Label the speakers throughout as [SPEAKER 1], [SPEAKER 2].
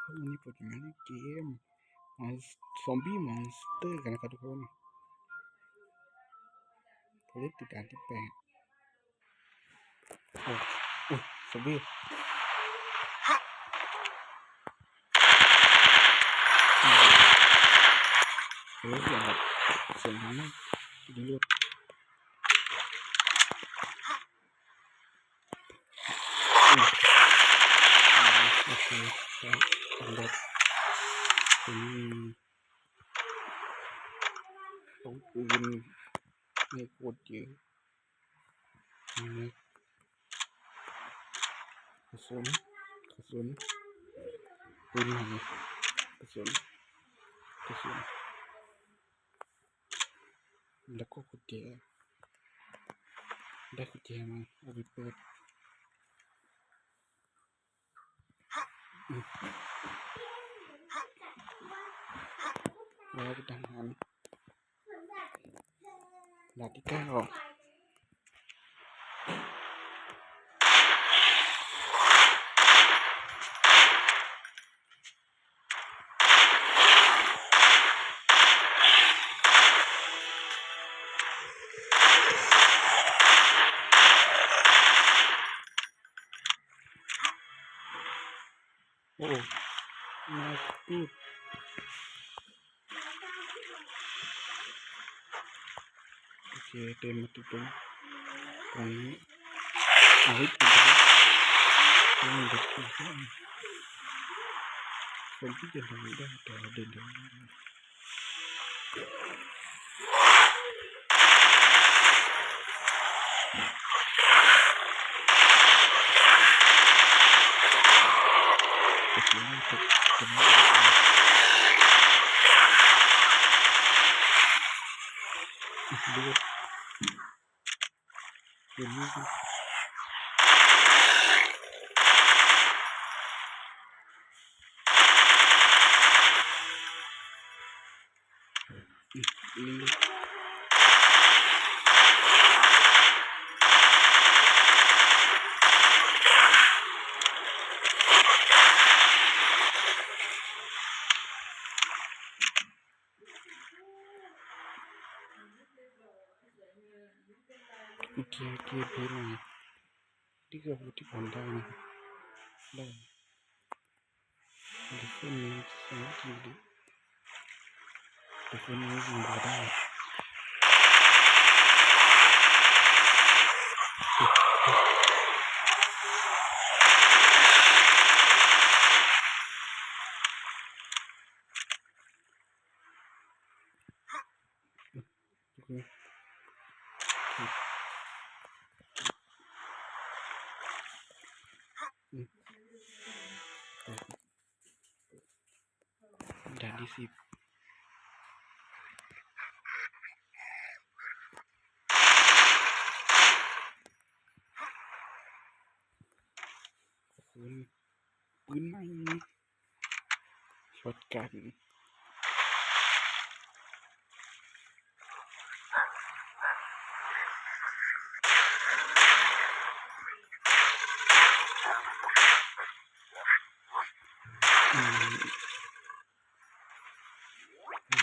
[SPEAKER 1] วันนี้ผมจะมาเล่นเกมซอมบี้มอนสเตอร์กันนะครับทุกคนผมเล่นติดด่านที่8โอ้ซอมบี้อย่างแบบเสียงดังมากดีรถโอเคแล้วรถต้องปืนไม่โคตรเยอะกระสุนปืนใหม่กระสุนแล้วก็กุญแจได้กุญแจมาเอาไปเปิดแล้วไปทำงานด่านที่9โอ้มาปุ๊บโอเคเดินมาถึงตรงนี้เอาไว้ปิดแล้วเด็กคนที่จะทำได้แต่เราเดินได้ดูเห็นไหมโอเคเพิ่มมาที่ก็พูดที่ผมได้นะได้เด็กคนนี้สามารถที่เด็กคนนี้ยิงเราได้ด่านที่10ปืนใหม่ช็อตกัน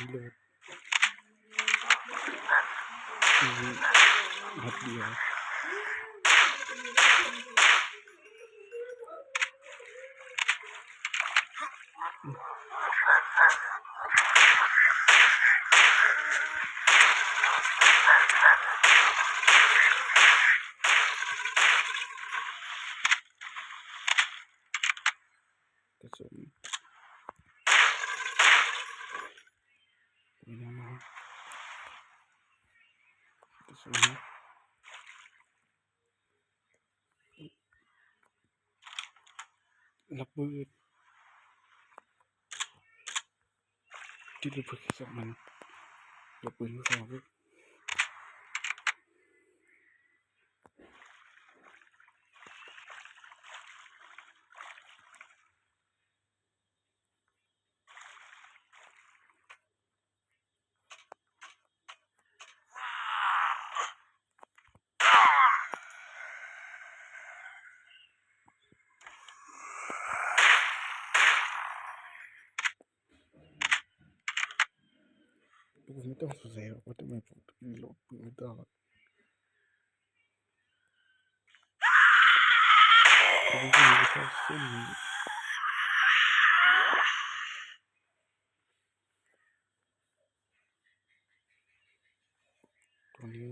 [SPEAKER 1] โหลดนัดเดียวกระสุนนี่นะกระสุนระเบิดที่ระเบิดสักมันระเบิดไม่พอเลย ผมไม่ต้องสงสัยหรอกว่าทำไมผมถึงรีโหลดปืนไม่ได้ผมก็ไม่ได้ใช้เส้นนี้ตัวนี้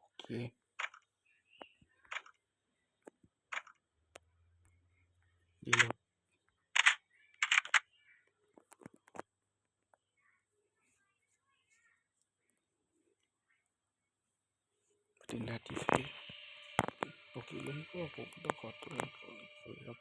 [SPEAKER 1] โอเครีโหลดถึงนาทีที่โอเคแล้วก็ผมต้องขอตัวก่อนครับ